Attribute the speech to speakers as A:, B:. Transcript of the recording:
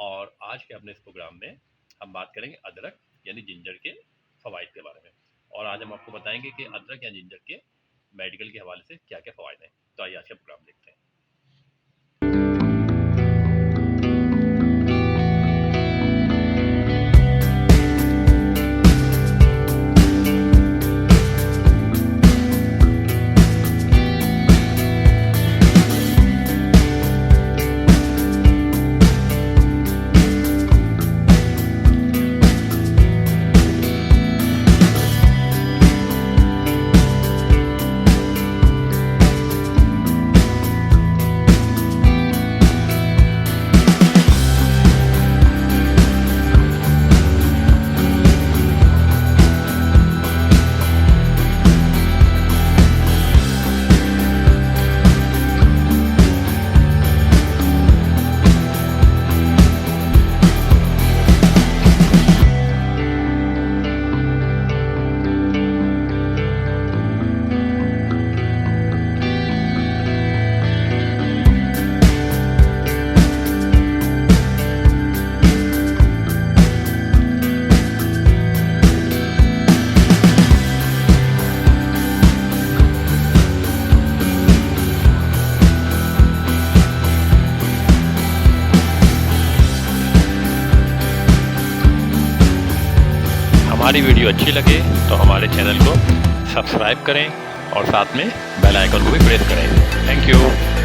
A: और आज के अपने इस प्रोग्राम में हम बात करेंगे अदरक यानी जिंजर के फ़वाइद के बारे में। और आज हम आपको बताएंगे कि अदरक या जिंजर के मेडिकल के हवाले से क्या क्या फ़वाइद हैं। तो आइए आज का प्रोग्राम देखते हैं। हमारी वीडियो अच्छी लगे तो हमारे चैनल को सब्सक्राइब करें और साथ में बेल आइकन को भी प्रेस करें। Thank you.